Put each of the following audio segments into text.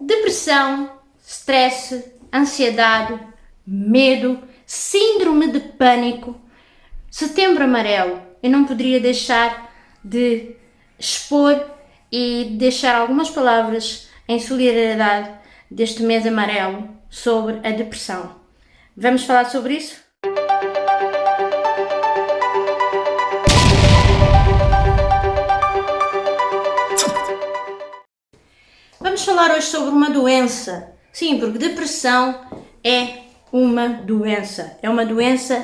Depressão, stress, ansiedade, medo, síndrome de pânico, Setembro Amarelo. Eu não poderia deixar de expor e deixar algumas palavras em solidariedade deste mês amarelo sobre a depressão. Vamos falar sobre isso? Vamos falar hoje sobre uma doença. Sim, porque depressão é uma doença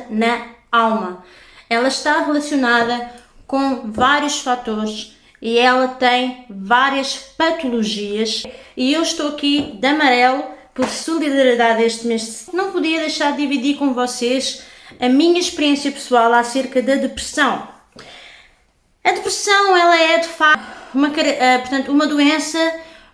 na alma. Ela está relacionada com vários fatores e ela tem várias patologias. E eu estou aqui de amarelo por solidariedade este mês. Não podia deixar de dividir com vocês a minha experiência pessoal acerca da depressão. A depressão, ela é de facto uma doença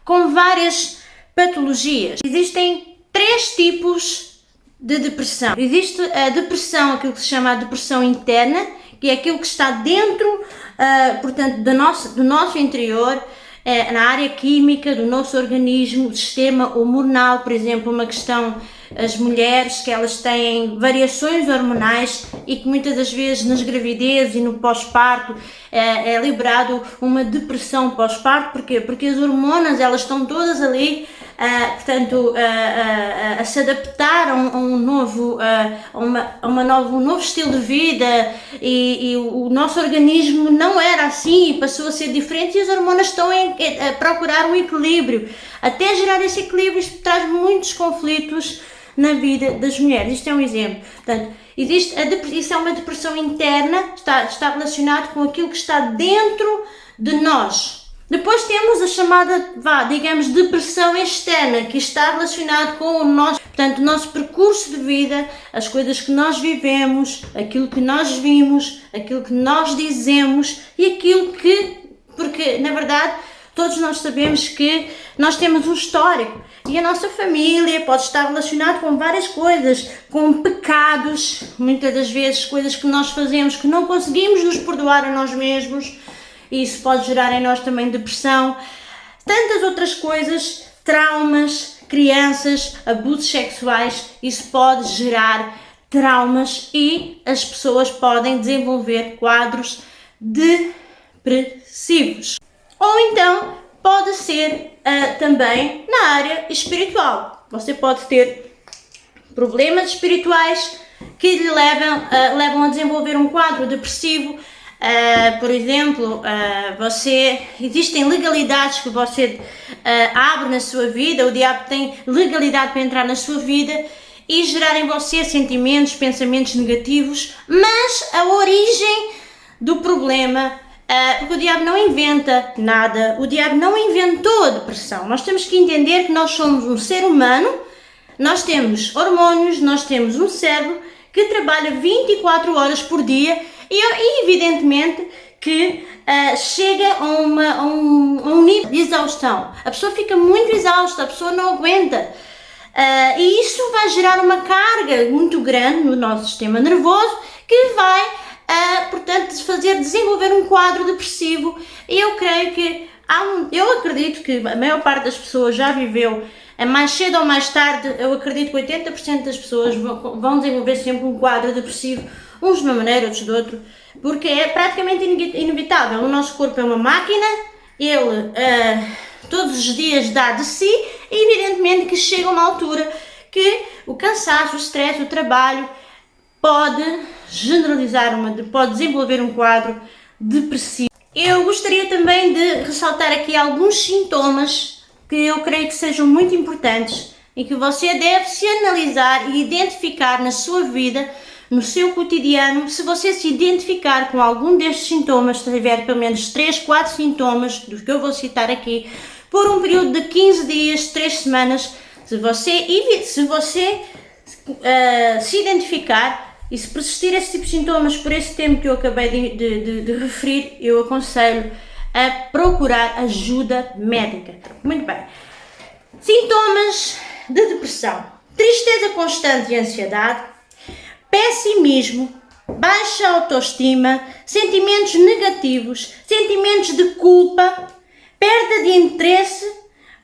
com várias patologias. Existem 3 tipos de depressão. Existe a depressão, aquilo que se chama a depressão interna, que é aquilo que está dentro, do nosso interior, na área química do nosso organismo, do sistema hormonal. Por exemplo, uma questão, as mulheres que elas têm variações hormonais e que muitas das vezes nas gravidez e no pós-parto é liberado uma depressão pós-parto. Porquê? Porque as hormonas, elas estão todas ali, a se adaptar a um novo estilo de vida, e o nosso organismo não era assim e passou a ser diferente, e as hormonas estão a procurar um equilíbrio. Até gerar esse equilíbrio, isto traz muitos conflitos na vida das mulheres. Isto é um exemplo. Portanto, isso é uma depressão interna, está relacionado com aquilo que está dentro de nós. Depois temos a chamada, depressão externa, que está relacionado com o nosso percurso de vida, as coisas que nós vivemos, aquilo que nós vimos, aquilo que nós dizemos e porque na verdade todos nós sabemos que nós temos um histórico e a nossa família pode estar relacionada com várias coisas, com pecados, muitas das vezes coisas que nós fazemos que não conseguimos nos perdoar a nós mesmos. E isso pode gerar em nós também depressão, tantas outras coisas, traumas, crianças, abusos sexuais, isso pode gerar traumas e as pessoas podem desenvolver quadros depressivos. Ou então pode ser também na área espiritual. Você pode ter problemas espirituais que lhe levam a desenvolver um quadro depressivo. Por exemplo, existem legalidades que você abre na sua vida, o diabo tem legalidade para entrar na sua vida e gerar em você sentimentos, pensamentos negativos, mas a origem do problema, porque o diabo não inventa nada, o diabo não inventou a depressão. Nós temos que entender que nós somos um ser humano, nós temos hormônios, nós temos um cérebro que trabalha 24 horas por dia. E evidentemente que chega a um nível de exaustão. A pessoa fica muito exausta, a pessoa não aguenta. E isso vai gerar uma carga muito grande no nosso sistema nervoso que vai, desenvolver um quadro depressivo. E eu creio que, eu acredito que a maior parte das pessoas já viveu, mais cedo ou mais tarde, eu acredito que 80% das pessoas vão desenvolver sempre um quadro depressivo, uns de uma maneira, outros de outra, porque é praticamente inevitável. O nosso corpo é uma máquina, ele todos os dias dá de si, e evidentemente que chega uma altura que o cansaço, o stress, o trabalho pode pode desenvolver um quadro depressivo. Eu gostaria também de ressaltar aqui alguns sintomas que eu creio que sejam muito importantes e que você deve se analisar e identificar na sua vida, no seu cotidiano. Se você se identificar com algum destes sintomas, se tiver pelo menos 3, 4 sintomas dos que eu vou citar aqui, por um período de 15 dias, 3 semanas, se você se identificar e se persistir esse tipo de sintomas por esse tempo que eu acabei de referir, eu aconselho a procurar ajuda médica. Muito bem. Sintomas de depressão: tristeza constante e ansiedade, pessimismo, baixa autoestima, sentimentos negativos, sentimentos de culpa, perda de interesse,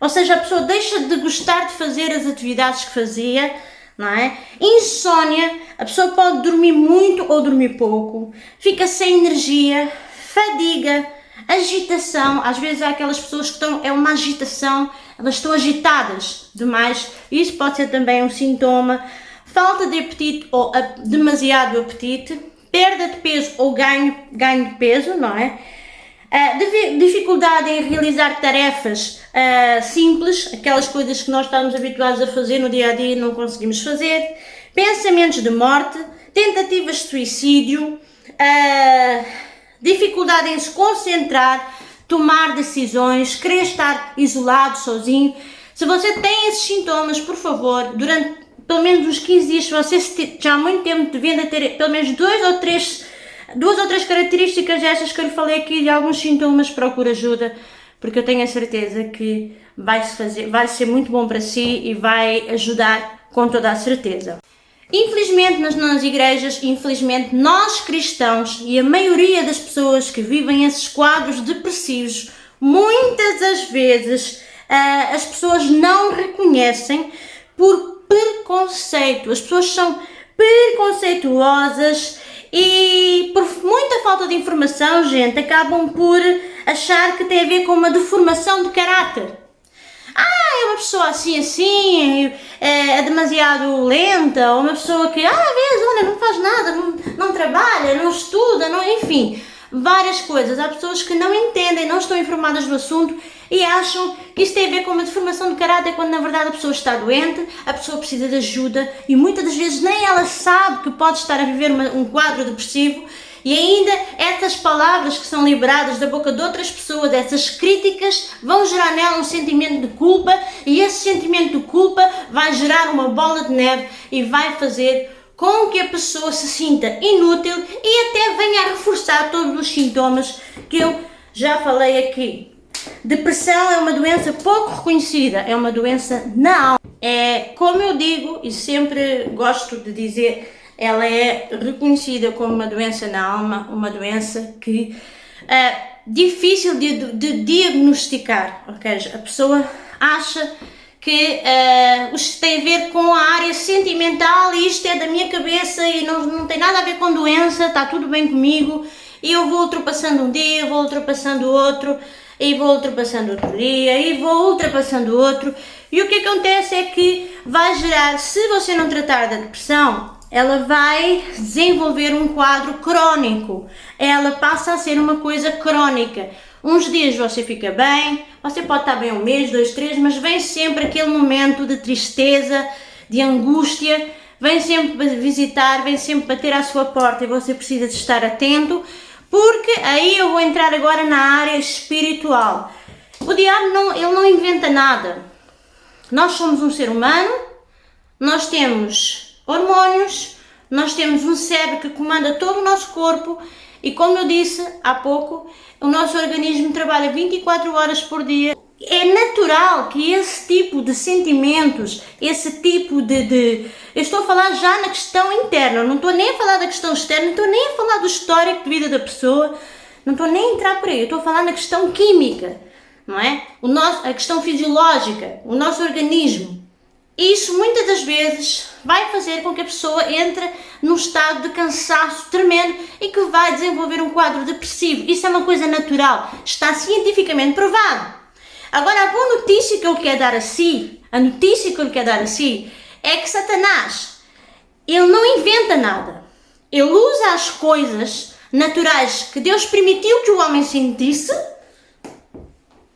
ou seja, a pessoa deixa de gostar de fazer as atividades que fazia, não é? Insónia, a pessoa pode dormir muito ou dormir pouco, fica sem energia, fadiga, agitação. Às vezes há aquelas pessoas que é uma agitação, elas estão agitadas demais, isso pode ser também um sintoma. Falta de apetite ou demasiado apetite, perda de peso ou ganho de peso, não é? Dificuldade em realizar tarefas simples, aquelas coisas que nós estamos habituados a fazer no dia a dia e não conseguimos fazer, pensamentos de morte, tentativas de suicídio, dificuldade em se concentrar, tomar decisões, querer estar isolado, sozinho. Se você tem esses sintomas, por favor, durante pelo menos uns 15 dias, se você já há muito tempo devendo ter pelo menos duas ou três características estas que eu lhe falei aqui de alguns sintomas, procure ajuda, porque eu tenho a certeza que vai ser muito bom para si e vai ajudar com toda a certeza. Infelizmente nas igrejas, infelizmente nós cristãos e a maioria das pessoas que vivem esses quadros depressivos, muitas das vezes as pessoas não reconhecem por preconceito. As pessoas são preconceituosas e por muita falta de informação, gente, acabam por achar que tem a ver com uma deformação de caráter. É uma pessoa assim, é demasiado lenta, ou uma pessoa que, às vezes, olha, não faz nada, não trabalha, não estuda, enfim, várias coisas. Há pessoas que não entendem, não estão informadas do assunto e acham que isso tem a ver com uma deformação de caráter, quando na verdade a pessoa está doente, a pessoa precisa de ajuda e muitas das vezes nem ela sabe que pode estar a viver um quadro depressivo. E ainda essas palavras que são liberadas da boca de outras pessoas, essas críticas, vão gerar nela um sentimento de culpa e esse sentimento de culpa vai gerar uma bola de neve e vai fazer com que a pessoa se sinta inútil e até venha a reforçar todos os sintomas que eu já falei aqui. Depressão é uma doença pouco reconhecida, é uma doença na alma. Como eu digo e sempre gosto de dizer, ela é reconhecida como uma doença na alma, uma doença que é difícil de diagnosticar, ok? A pessoa acha que isto tem a ver com a área sentimental e isto é da minha cabeça e não tem nada a ver com doença, está tudo bem comigo e eu vou ultrapassando um dia, vou ultrapassando outro e vou ultrapassando outro dia e vou ultrapassando outro e o que acontece é que vai gerar, se você não tratar da depressão, ela vai desenvolver um quadro crónico, ela passa a ser uma coisa crónica. Uns dias você fica bem, você pode estar bem um mês, 2, 3, mas vem sempre aquele momento de tristeza, de angústia, vem sempre visitar, vem sempre bater à sua porta e você precisa de estar atento, porque aí eu vou entrar agora na área espiritual. O diabo ele não inventa nada. Nós somos um ser humano, nós temos hormônios, nós temos um cérebro que comanda todo o nosso corpo e, como eu disse há pouco, o nosso organismo trabalha 24 horas por dia. É natural que esse tipo de sentimentos, esse tipo eu estou a falar já na questão interna, não estou nem a falar da questão externa, não estou nem a falar do histórico de vida da pessoa, não estou nem a entrar por aí, eu estou a falar na questão química, não é? A questão fisiológica, o nosso organismo. Isso muitas das vezes vai fazer com que a pessoa entre num estado de cansaço tremendo e que vai desenvolver um quadro depressivo. Isso é uma coisa natural, está cientificamente provado. Agora, a boa notícia que eu quero dar a si, é que Satanás, ele não inventa nada. Ele usa as coisas naturais que Deus permitiu que o homem sentisse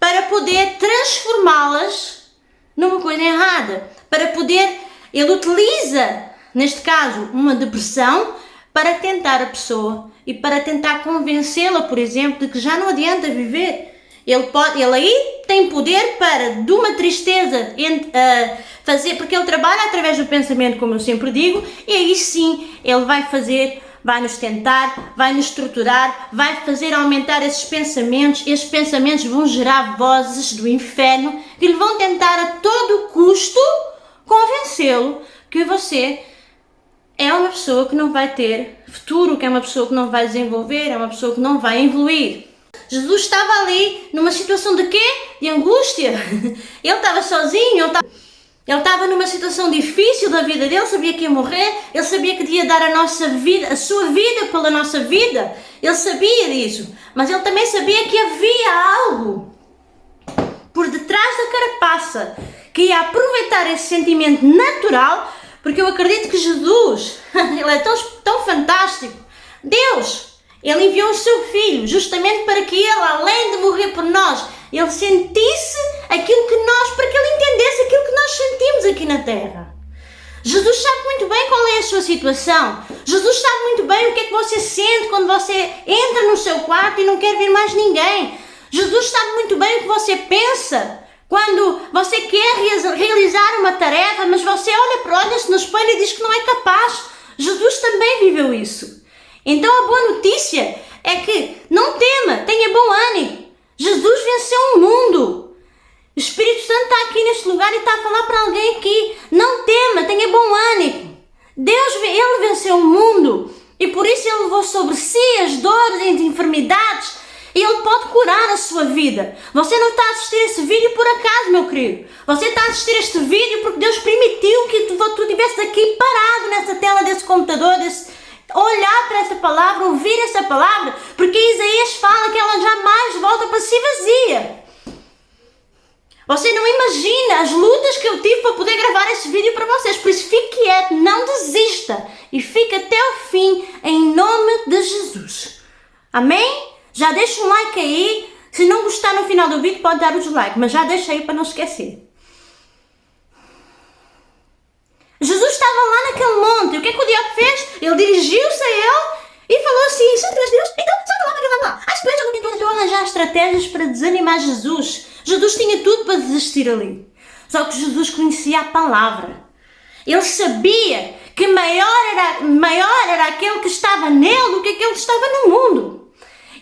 para poder transformá-las numa coisa errada. Ele utiliza, neste caso, uma depressão para tentar a pessoa e para tentar convencê-la, por exemplo, de que já não adianta viver. Ele aí tem poder para, de uma tristeza, fazer, porque ele trabalha através do pensamento, como eu sempre digo, e aí sim ele vai nos tentar, vai nos torturar, vai fazer aumentar esses pensamentos vão gerar vozes do inferno que lhe vão tentar a todo custo convencê-lo que você é uma pessoa que não vai ter futuro, que é uma pessoa que não vai desenvolver, é uma pessoa que não vai evoluir. Jesus estava ali numa situação de quê? De angústia. Ele estava sozinho, ele estava numa situação difícil da vida dele, sabia que ia morrer, ele sabia que ia dar a sua vida pela nossa vida, ele sabia disso, mas ele também sabia que havia algo por detrás da carapaça que ia aproveitar esse sentimento natural, porque eu acredito que Jesus, ele é tão fantástico, Deus, ele enviou o seu Filho justamente para que ele, além de morrer por nós, ele sentisse aquilo que nós, para que ele entendesse aquilo que nós sentimos aqui na Terra. Jesus sabe muito bem qual é a sua situação. Jesus sabe muito bem o que é que você sente quando você entra no seu quarto e não quer ver mais ninguém. Jesus sabe muito bem o que você pensa quando você quer realizar uma tarefa, mas você olha-se no espelho e diz que não é capaz. Jesus também viveu isso. Então a boa notícia é que não tema, tenha bom ânimo. Jesus venceu o mundo. O Espírito Santo está aqui neste lugar e está a falar para alguém aqui. Não tema, tenha bom ânimo. Ele venceu o mundo e por isso ele levou sobre si as dores e as enfermidades e ele pode curar a sua vida. Você não está a assistir esse vídeo por acaso, meu querido. Você está a assistir este vídeo porque Deus permitiu que tu estivesse aqui parado nessa tela desse computador, olhar para essa palavra, ouvir essa palavra, porque Isaías fala que ela jamais volta para si vazia. Você não imagina as lutas que eu tive para poder gravar esse vídeo para vocês, por isso fique quieto, não desista e fique até o fim em nome de Jesus. Amém? Já deixa um like aí, se não gostar no final do vídeo pode dar o dislike, mas já deixa aí para não esquecer. Jesus estava lá naquele monte, e o que é que o diabo fez? Ele dirigiu-se a ele e falou assim: se tu és Deus, então sai lá naquela lá. As pessoas tentam arranjar estratégias para desanimar Jesus. Jesus tinha tudo para desistir ali. Só que Jesus conhecia a palavra. Ele sabia que maior era aquele que estava nele do que aquele que estava no mundo.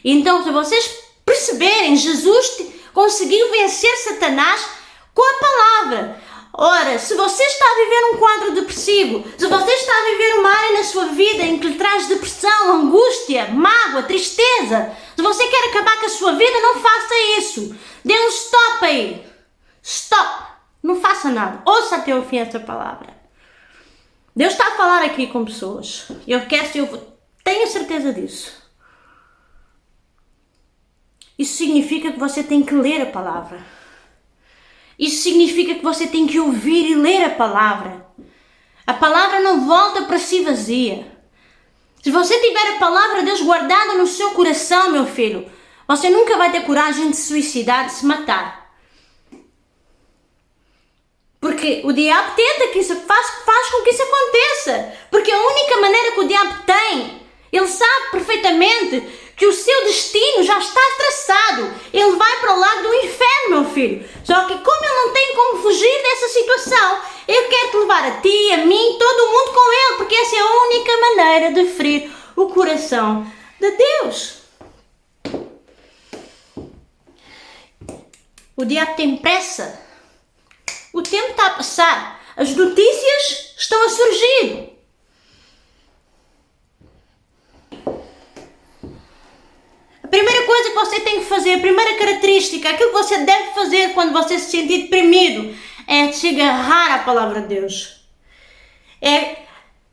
Então, se vocês perceberem, Jesus conseguiu vencer Satanás com a palavra. Ora, se você está a viver um quadro depressivo, se você está a viver uma área na sua vida em que lhe traz depressão, angústia, mágoa, tristeza, se você quer acabar com a sua vida, não faça isso. Dê um stop aí. Stop. Não faça nada. Ouça até o fim essa palavra. Deus está a falar aqui com pessoas. Eu tenho certeza disso. Isso significa que você tem que ler a palavra. Isso significa que você tem que ouvir e ler a palavra. A palavra não volta para si vazia. Se você tiver a palavra de Deus guardada no seu coração, meu filho, você nunca vai ter coragem de se suicidar, de se matar. Porque o diabo tenta que isso faz com que isso aconteça. Porque a única maneira que o diabo tem, ele sabe perfeitamente que o seu destino já está traçado. Ele vai para o lado do inferno, meu filho. Só que como ele não tem como fugir dessa situação, ele quer te levar a ti, a mim, todo mundo com ele, porque essa é a única maneira de ferir o coração de Deus. O diabo tem pressa. O tempo está a passar. As notícias estão a surgir. A primeira coisa que você tem que fazer, a primeira característica, aquilo que você deve fazer quando você se sentir deprimido, é se agarrar à palavra de Deus.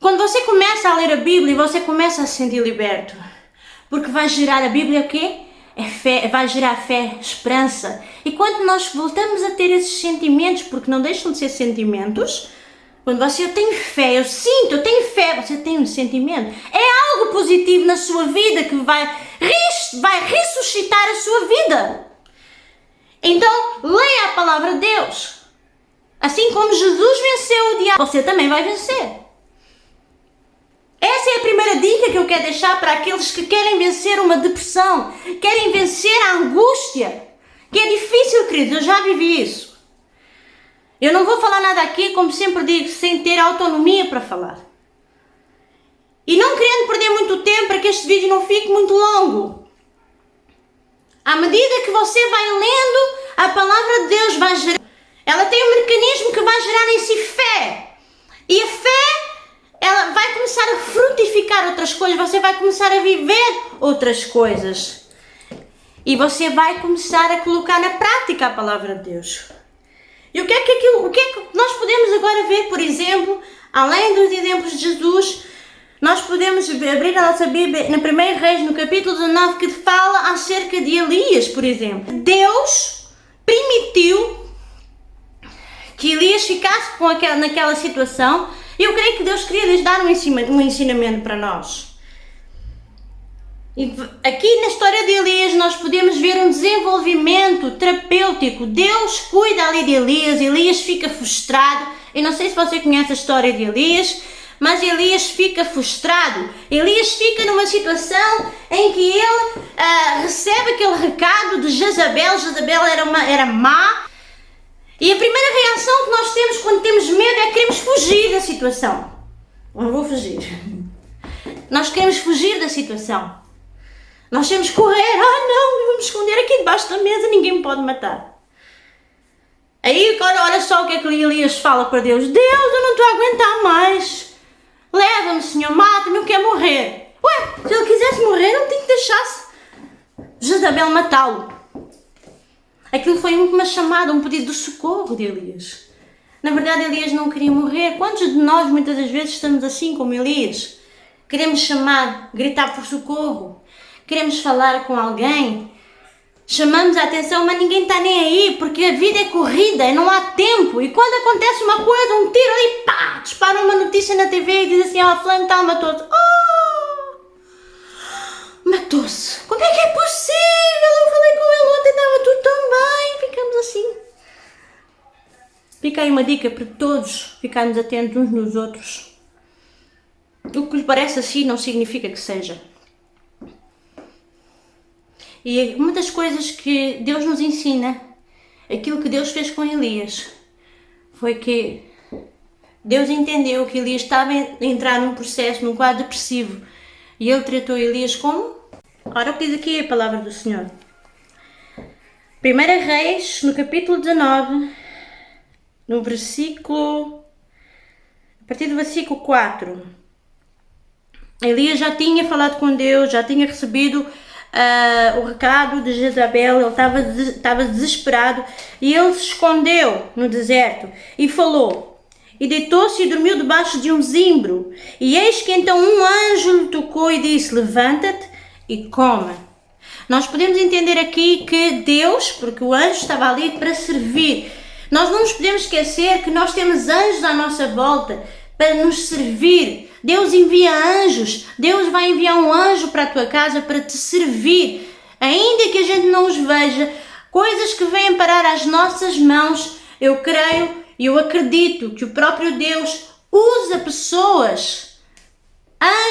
Quando você começa a ler a Bíblia, você começa a se sentir liberto. Porque vai gerar a Bíblia o quê? É fé, vai gerar fé, esperança. E quando nós voltamos a ter esses sentimentos, porque não deixam de ser sentimentos, quando você tem fé, eu tenho fé, você tem um sentimento, é algo positivo na sua vida que vai ressuscitar a sua vida. Então, leia a palavra de Deus. Assim como Jesus venceu o diabo, você também vai vencer. Essa é a primeira dica que eu quero deixar para aqueles que querem vencer uma depressão, querem vencer a angústia, que é difícil, queridos, eu já vivi isso. Eu não vou falar nada aqui, como sempre digo, sem ter autonomia para falar. E não querendo perder muito tempo para que este vídeo não fique muito longo. À medida que você vai lendo, a palavra de Deus vai gerar. Ela tem um mecanismo que vai gerar em si fé. E a fé, ela vai começar a frutificar outras coisas, você vai começar a viver outras coisas. E você vai começar a colocar na prática a palavra de Deus. E o que é que nós podemos agora ver, por exemplo, além dos exemplos de Jesus, nós podemos abrir a nossa Bíblia no 1 Reis, no capítulo 19, que fala acerca de Elias, por exemplo. Deus permitiu que Elias ficasse naquela situação, e eu creio que Deus queria lhes dar um ensinamento para nós. E aqui na história de Elias nós podemos ver um desenvolvimento terapêutico. Deus cuida ali de Elias, Elias fica frustrado. Eu não sei se você conhece a história de Elias, mas Elias fica frustrado. Elias fica numa situação em que ele recebe aquele recado de Jezabel. Jezabel era má. E a primeira reação que nós temos quando temos medo é queremos fugir da situação. Não vou fugir. Nós queremos fugir da situação. Nós temos que correr. Não, vamos esconder aqui debaixo da mesa, ninguém me pode matar. Aí, olha só o que é que Elias fala para Deus. Deus, eu não estou a aguentar mais. Leva-me, Senhor, mata-me, eu quero morrer. Ué, se ele quisesse morrer, não tinha que deixar Jezabel matá-lo. Aquilo foi uma chamada, um pedido de socorro de Elias. Na verdade, Elias não queria morrer. Quantos de nós, muitas das vezes, estamos assim como Elias? Queremos chamar, gritar por socorro. Queremos falar com alguém, chamamos a atenção, mas ninguém está nem aí, porque a vida é corrida e não há tempo. E quando acontece uma coisa, um tiro ali, pá, dispara uma notícia na TV e diz assim, fulano tal matou-se. Matou-se. Como é que é possível? Eu falei com ele ontem, estava tudo tão bem. Ficamos assim. Fica aí uma dica para todos ficarmos atentos uns nos outros. O que lhe parece assim não significa que seja. E uma das coisas que Deus nos ensina, aquilo que Deus fez com Elias, foi que Deus entendeu que Elias estava a entrar num processo, num quadro depressivo, e ele tratou Elias como? Ora, o que diz aqui a palavra do Senhor? 1 Reis, no capítulo 19, no versículo, a partir do versículo 4, Elias já tinha falado com Deus, já tinha recebido o recado de Jezabel, ele estava desesperado e ele se escondeu no deserto e falou, e deitou-se e dormiu debaixo de um zimbro, e eis que então um anjo lhe tocou e disse, levanta-te e come. Nós podemos entender aqui que Deus, porque o anjo estava ali para servir, nós não nos podemos esquecer que nós temos anjos à nossa volta para nos servir. Deus envia anjos, Deus vai enviar um anjo para a tua casa para te servir, ainda que a gente não os veja, coisas que vêm parar às nossas mãos. Eu creio e eu acredito que o próprio Deus usa pessoas,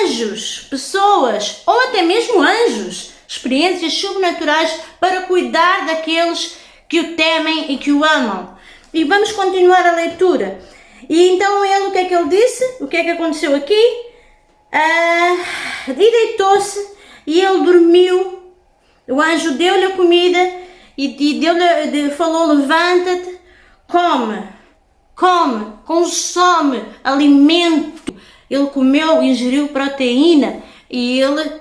anjos, pessoas, ou até mesmo anjos, experiências sobrenaturais para cuidar daqueles que o temem e que o amam. E vamos continuar a leitura. E então ele, o que é que ele disse? O que é que aconteceu aqui? E deitou-se e ele dormiu. O anjo deu-lhe a comida e falou, levanta-te, come, consome alimento. Ele comeu, ingeriu proteína e ele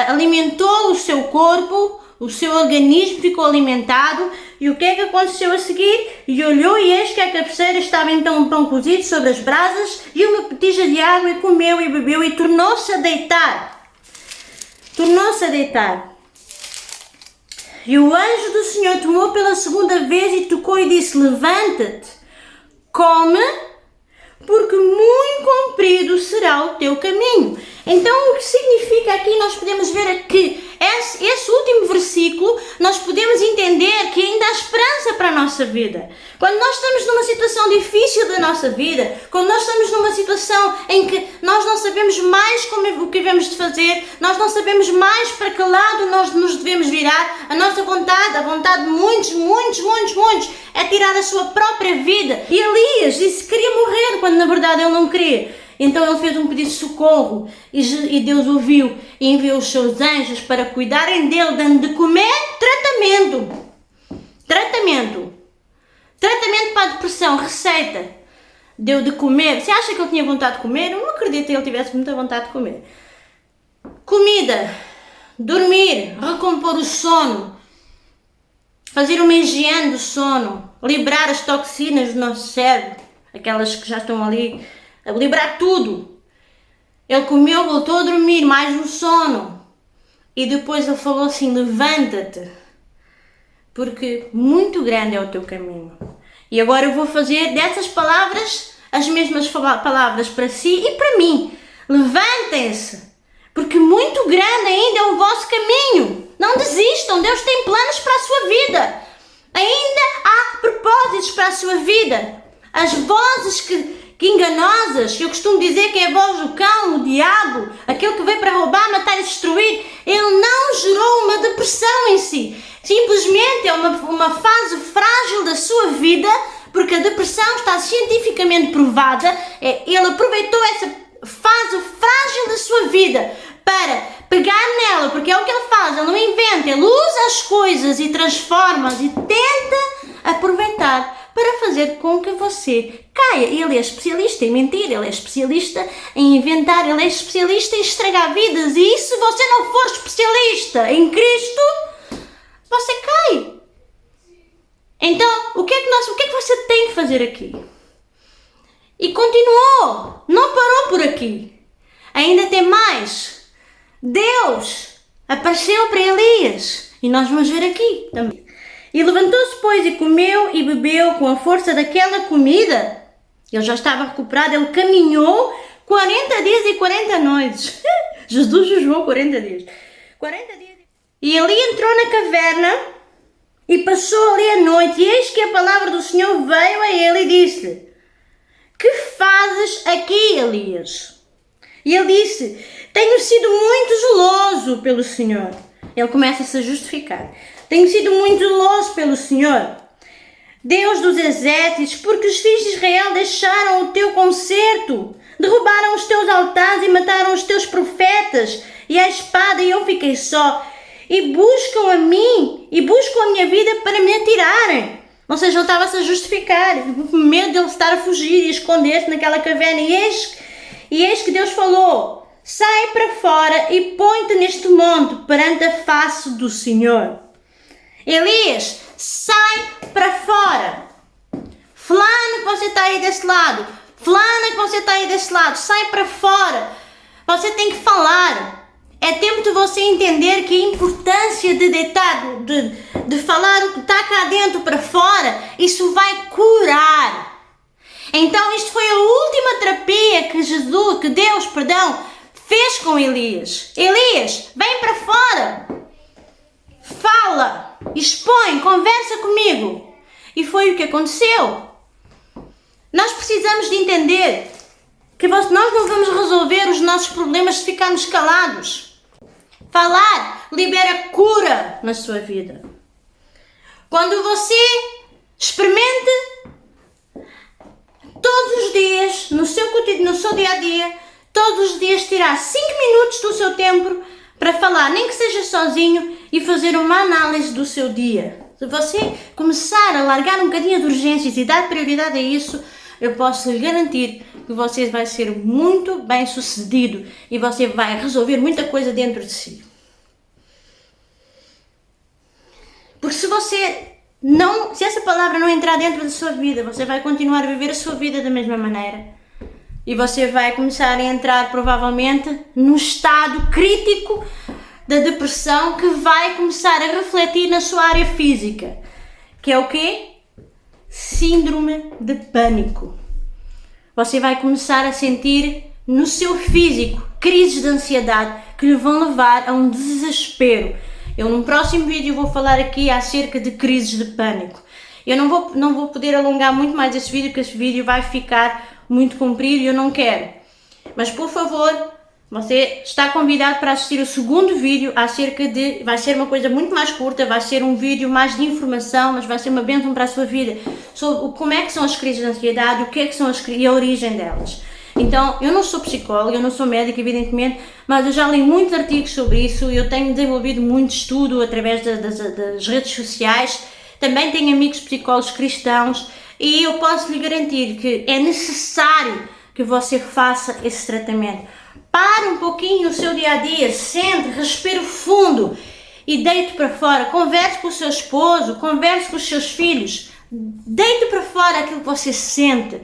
alimentou o seu corpo, o seu organismo ficou alimentado. E o que é que aconteceu a seguir? E olhou e eis que à cabeceira estava então um pão cozido sobre as brasas e uma botija de água, e comeu e bebeu e tornou-se a deitar. E o anjo do Senhor tomou pela segunda vez e tocou e disse, levanta-te, come, porque muito comprido será o teu caminho. Então o que significa aqui, nós podemos ver aqui, esse último versículo, nós podemos entender que ainda há esperança para a nossa vida. Quando nós estamos numa situação difícil da nossa vida, quando nós estamos numa situação em que nós não sabemos mais o que devemos de fazer, nós não sabemos mais para que lado nós nos devemos virar, a nossa vontade, a vontade de muitos, é tirar a sua própria vida. E Elias disse que queria morrer, quando na verdade ele não queria. Então ele fez um pedido de socorro e Deus ouviu e enviou os seus anjos para cuidarem dele, dando de comer tratamento para a depressão, receita, deu de comer. Você acha que ele tinha vontade de comer? Eu não acredito que ele tivesse muita vontade de comer. Comida, dormir, recompor o sono. fazer uma higiene do sono, liberar as toxinas do nosso cérebro, aquelas que já estão ali, liberar tudo. Ele comeu, voltou a dormir, mais um sono. E depois ele falou assim: levanta-te, porque muito grande é o teu caminho. E agora eu vou fazer dessas palavras as mesmas palavras para si e para mim. Levantem-se, porque muito grande ainda é o vosso caminho. Não desistam, Deus tem planos para a sua vida. Ainda há propósitos para a sua vida. As vozes que enganosas, eu costumo dizer que é a voz do cão, o diabo, aquele que veio para roubar, matar e destruir, ele não gerou uma depressão em si. Simplesmente é uma fase frágil da sua vida, porque a depressão está cientificamente provada. Ele aproveitou essa fase frágil da sua vida para pegar nela, porque é o que ele faz, ele não inventa, ele usa as coisas e transforma-as e tenta aproveitar para fazer com que você caia. Ele é especialista em mentir, ele é especialista em inventar, ele é especialista em estragar vidas, e se você não for especialista em Cristo, você cai. Então, o que é que você tem que fazer aqui? E continuou, não parou por aqui. Ainda tem mais. Deus apareceu para Elias, e nós vamos ver aqui também. E levantou-se, pois, e comeu e bebeu com a força daquela comida. Ele já estava recuperado, ele caminhou 40 dias e 40 noites. Jesus jejuou 40 dias. 40 dias. E ali entrou na caverna e passou ali a noite. E eis que a palavra do Senhor veio a ele e disse: que fazes aqui, Elias? E ele disse: tenho sido muito zeloso pelo Senhor. Ele começa-se a justificar. Tenho sido muito zeloso pelo Senhor, Deus dos exércitos, porque os filhos de Israel deixaram o teu concerto, derrubaram os teus altares e mataram os teus profetas, e a espada, e eu fiquei só, e buscam a mim, e buscam a minha vida para me atirarem. Ou seja, ele estava-se a justificar, com medo de ele estar a fugir e esconder-se naquela caverna. E eis que Deus falou: sai para fora e põe-te neste monte perante a face do Senhor. Elias, sai para fora. Fulano que você está aí desse lado, fulana que você está aí desse lado, sai para fora. Você tem que falar. É tempo de você entender que a importância de deitar, de falar o que está cá dentro para fora, isso vai curar. Então isto foi a última terapia que Deus fez com Elias. Elias, vem para fora. Fala, expõe, conversa comigo. E foi o que aconteceu. Nós precisamos de entender que nós não vamos resolver os nossos problemas se ficarmos calados. Falar libera cura na sua vida. Quando você experimente todos os dias, no seu dia a dia, todos os dias tirar 5 minutos do seu tempo para falar, nem que seja sozinho, e fazer uma análise do seu dia. Se você começar a largar um bocadinho de urgências e dar prioridade a isso, eu posso lhe garantir que você vai ser muito bem sucedido e você vai resolver muita coisa dentro de si. Porque se essa palavra não entrar dentro da sua vida, você vai continuar a viver a sua vida da mesma maneira. E você vai começar a entrar provavelmente num estado crítico da depressão que vai começar a refletir na sua área física. Que é o quê? Síndrome de pânico. Você vai começar a sentir no seu físico crises de ansiedade que lhe vão levar a um desespero. Eu num próximo vídeo vou falar aqui acerca de crises de pânico. Eu não vou poder alongar muito mais esse vídeo, porque esse vídeo vai ficar muito comprido e eu não quero. Mas por favor, você está convidado para assistir o segundo vídeo vai ser uma coisa muito mais curta, vai ser um vídeo mais de informação, mas vai ser uma bênção para a sua vida, sobre como é que são as crises de ansiedade, o que é que são e a origem delas. Então, eu não sou psicóloga, eu não sou médica, evidentemente, mas eu já li muitos artigos sobre isso, eu tenho desenvolvido muito estudo através das redes sociais, também tenho amigos psicólogos cristãos, e eu posso lhe garantir que é necessário que você faça esse tratamento. Pare um pouquinho o seu dia a dia, sente, respire fundo e deite para fora. Converse com o seu esposo, converse com os seus filhos. Deite para fora aquilo que você sente.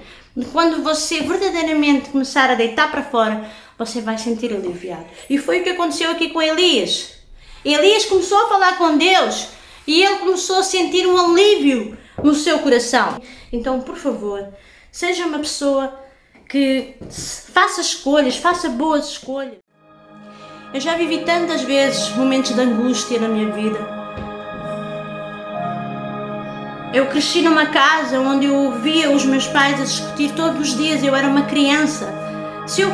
Quando você verdadeiramente começar a deitar para fora, você vai sentir aliviado. E foi o que aconteceu aqui com Elias. Elias começou a falar com Deus e ele começou a sentir um alívio no seu coração. Então, por favor, seja uma pessoa que faça escolhas, faça boas escolhas. Eu já vivi tantas vezes momentos de angústia na minha vida. Eu cresci numa casa onde eu via os meus pais a discutir todos os dias. Eu era uma criança.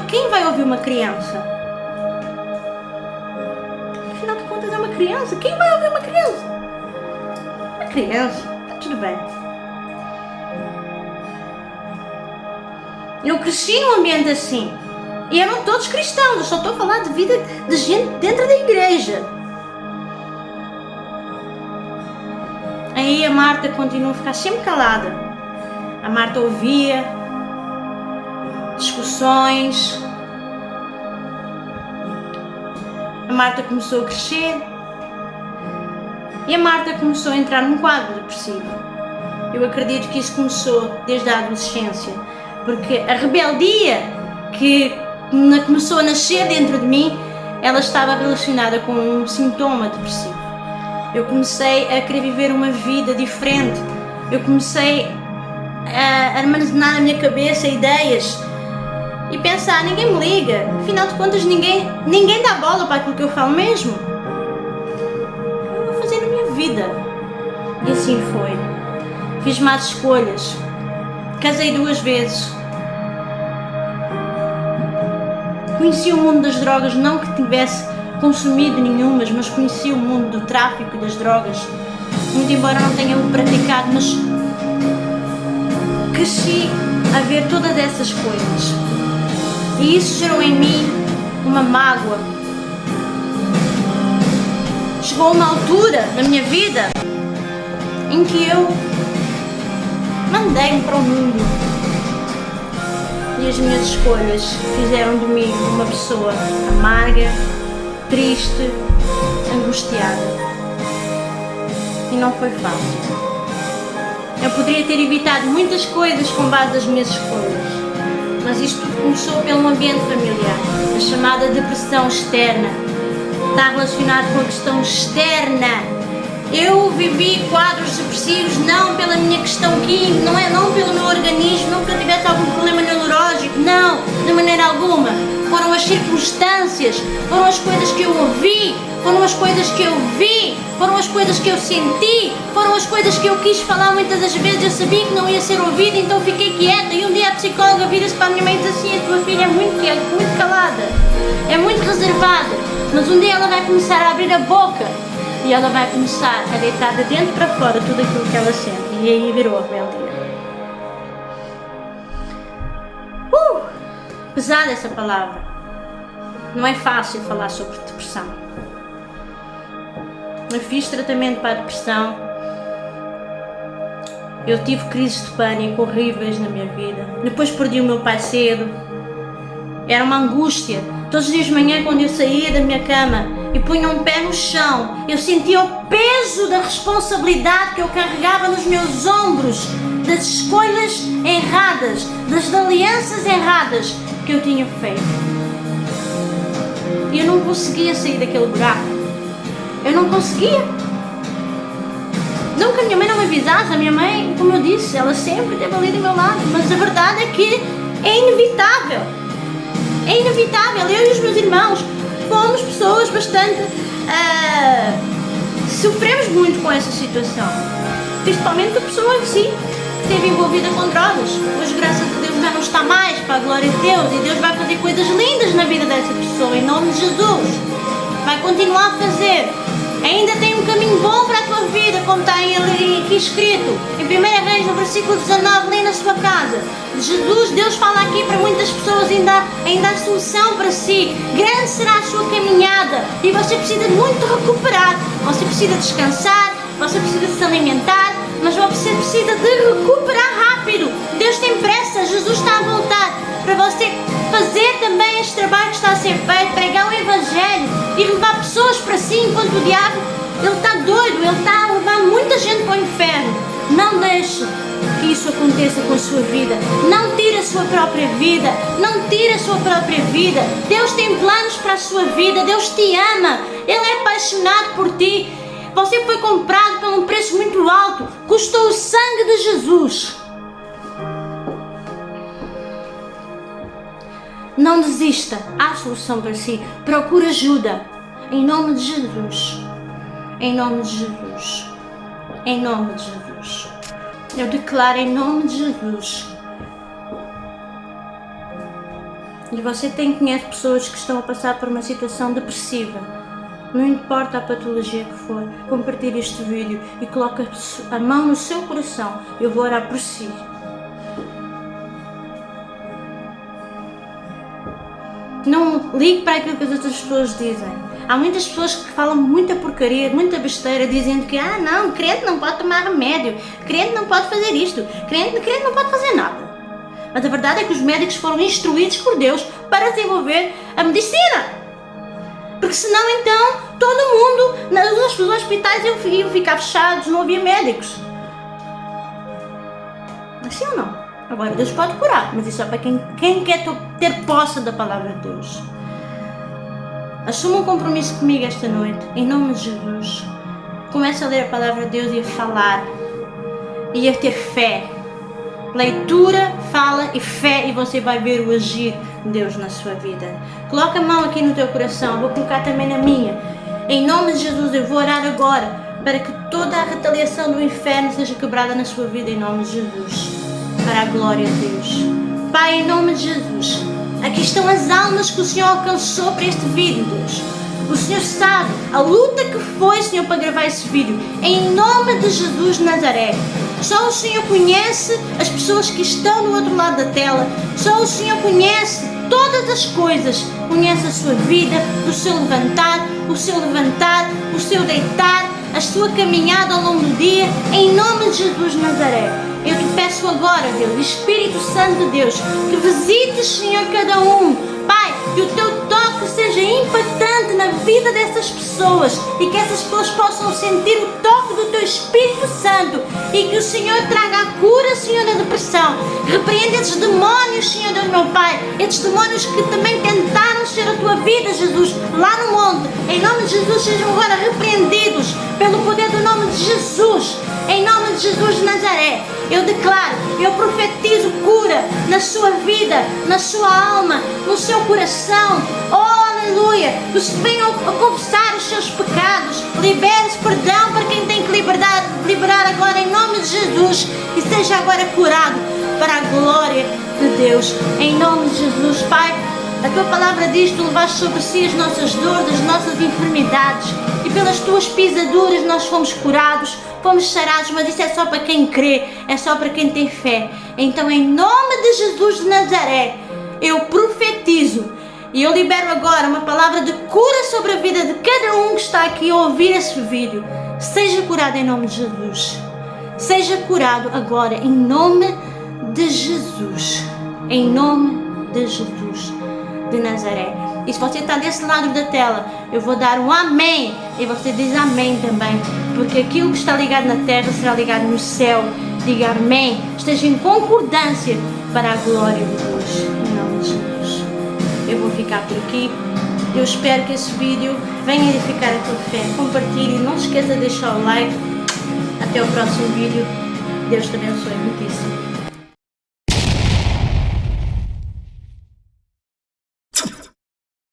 Quem vai ouvir uma criança? Afinal de contas é uma criança. Quem vai ouvir uma criança? Uma criança. Tá tudo bem. Eu cresci num ambiente assim. E eram todos cristãos. Eu só estou a falar de vida de gente dentro da igreja. Aí a Marta continua a ficar sempre calada. A Marta ouvia discussões. A Marta começou a crescer. E a Marta começou a entrar num quadro depressivo. Eu acredito que isso começou desde a adolescência. Porque a rebeldia que começou a nascer dentro de mim, ela estava relacionada com um sintoma depressivo. Eu comecei a querer viver uma vida diferente. Eu comecei a armazenar na minha cabeça ideias e pensar, ninguém me liga. Afinal de contas, ninguém dá bola para aquilo que eu falo mesmo. Eu vou fazer na minha vida. E assim foi. Fiz más escolhas. Casei 2 vezes. Conheci o mundo das drogas, não que tivesse consumido nenhumas, mas conheci o mundo do tráfico e das drogas, muito embora não tenha praticado, mas cresci a ver todas essas coisas e isso gerou em mim uma mágoa. Chegou uma altura na minha vida em que eu mandei-me para o mundo e as minhas escolhas fizeram de mim uma pessoa amarga, triste, angustiada. E não foi fácil. Eu poderia ter evitado muitas coisas com base nas minhas escolhas, mas isto tudo começou pelo ambiente familiar. A chamada depressão externa está relacionado com a questão externa. Eu vivi quadros depressivos não pela minha questão química, não pelo meu organismo, não porque eu tivesse algum problema neurológico, não, de maneira alguma. Foram as circunstâncias, foram as coisas que eu ouvi, foram as coisas que eu vi, foram as coisas que eu senti, foram as coisas que eu quis falar muitas das vezes. Eu sabia que não ia ser ouvida, então fiquei quieta. E um dia a psicóloga vira-se para a minha mãe e diz assim: a tua filha é muito quieta, muito calada, é muito reservada, mas um dia ela vai começar a abrir a boca e ela vai começar a deitar de dentro para fora tudo aquilo que ela sente. E aí virou a rebeldia. Pesada essa palavra. Não é fácil falar sobre depressão. Eu fiz tratamento para a depressão. Eu tive crises de pânico horríveis na minha vida. Depois perdi o meu pai cedo. Era uma angústia. Todos os dias de manhã, quando eu saía da minha cama e punha um pé no chão, eu sentia o peso da responsabilidade que eu carregava nos meus ombros, das escolhas erradas, das alianças erradas que eu tinha feito. E eu não conseguia sair daquele buraco. Eu não conseguia. Não que a minha mãe não me avisasse. A minha mãe, como eu disse, ela sempre esteve ali do meu lado. Mas a verdade é que é inevitável. É inevitável. Eu e os meus irmãos fomos pessoas bastante... sofremos muito com essa situação. Principalmente a pessoa em si, que esteve envolvida com drogas. Hoje, graças a Deus, já não está mais, para a glória de Deus. E Deus vai fazer coisas lindas na vida dessa pessoa, em nome de Jesus. Vai continuar a fazer. Ainda tem um caminho bom para a tua vida, como está aqui escrito. Em 1 Reis, no versículo 19, lê na sua casa. Jesus, Deus fala aqui para muitas pessoas, ainda há solução para si. Grande será a sua caminhada. E você precisa muito recuperar. Você precisa descansar, você precisa se alimentar, mas você precisa de recuperar rápido. rápido. Deus tem pressa, Jesus está a voltar para você fazer também este trabalho que está a ser feito, pregar o Evangelho e levar pessoas para si, enquanto o diabo, ele está doido, ele está a levar muita gente para o inferno. Não deixe que isso aconteça com a sua vida. Não tire a sua própria vida. Não tire a sua própria vida. Deus tem planos para a sua vida. Deus te ama. Ele é apaixonado por ti. Você foi comprado por um preço muito alto. Custou o sangue de Jesus. Não desista. Há solução para si. Procure ajuda. Em nome de Jesus. Em nome de Jesus. Em nome de Jesus. Eu declaro em nome de Jesus. E você conhece pessoas que estão a passar por uma situação depressiva. Não importa a patologia que for, compartilhe este vídeo e coloque a mão no seu coração. Eu vou orar por si. Não ligue para aquilo que as outras pessoas dizem. Há muitas pessoas que falam muita porcaria, muita besteira, dizendo que não, crente não pode tomar remédio, crente não pode fazer isto, crente não pode fazer nada. Mas a verdade é que os médicos foram instruídos por Deus para desenvolver a medicina. Porque senão então todo mundo, os hospitais iam ficar fechados, não havia médicos. Assim ou não? Agora Deus pode curar, mas isso é para quem quer ter posse da palavra de Deus. Assuma um compromisso comigo esta noite, em nome de Jesus. Comece a ler a palavra de Deus e a falar. E a ter fé. Leitura, fala e fé, e você vai ver o agir de Deus na sua vida. Coloca a mão aqui no teu coração, vou colocar também na minha. Em nome de Jesus, eu vou orar agora para que toda a retaliação do inferno seja quebrada na sua vida, em nome de Jesus. Para a glória de Deus. Pai, em nome de Jesus, aqui estão as almas que o Senhor alcançou para este vídeo, Deus. O Senhor sabe a luta que foi, Senhor, para gravar esse vídeo. Em nome de Jesus de Nazaré. Só o Senhor conhece as pessoas que estão do outro lado da tela. Só o Senhor conhece todas as coisas. Conhece a sua vida, o seu levantar, o seu deitar, a sua caminhada ao longo do dia. Em nome de Jesus de Nazaré. Eu te peço agora, Deus, Espírito Santo de Deus, que visites, Senhor, cada um. Pai, que o teu toque seja impactante na vida dessas pessoas e que essas pessoas possam sentir o toque do teu Espírito Santo e que o Senhor traga a cura, Senhor, da depressão. Repreende esses demónios, Senhor, Deus meu Pai, esses demónios que também tentaram ser a tua vida, Jesus, lá no monte. Em nome de Jesus, sejam agora repreendidos pelo poder do nome de Jesus. Em nome de Jesus de Nazaré, eu declaro, eu profetizo cura na sua vida, na sua alma, no seu coração. Oh, aleluia! Que os venham a confessar os seus pecados. Libere-se perdão para quem tem que liberar agora em nome de Jesus. E seja agora curado para a glória de Deus. Em nome de Jesus, Pai. A tua palavra diz que tu levaste sobre si as nossas dores, as nossas enfermidades. E pelas tuas pisaduras nós fomos curados, fomos sarados, mas isso é só para quem crê, é só para quem tem fé. Então, em nome de Jesus de Nazaré, eu profetizo e eu libero agora uma palavra de cura sobre a vida de cada um que está aqui a ouvir esse vídeo. Seja curado em nome de Jesus. Seja curado agora em nome de Jesus. Em nome de Jesus de Nazaré. E se você está desse lado da tela, eu vou dar um amém e você diz amém também, porque aquilo que está ligado na terra será ligado no céu. Diga amém, esteja em concordância para a glória de Deus, em nome de Jesus. Eu vou ficar por aqui. Eu espero que esse vídeo venha edificar a tua fé. Compartilhe, não se esqueça de deixar o like. Até o próximo vídeo. Deus te abençoe muitíssimo.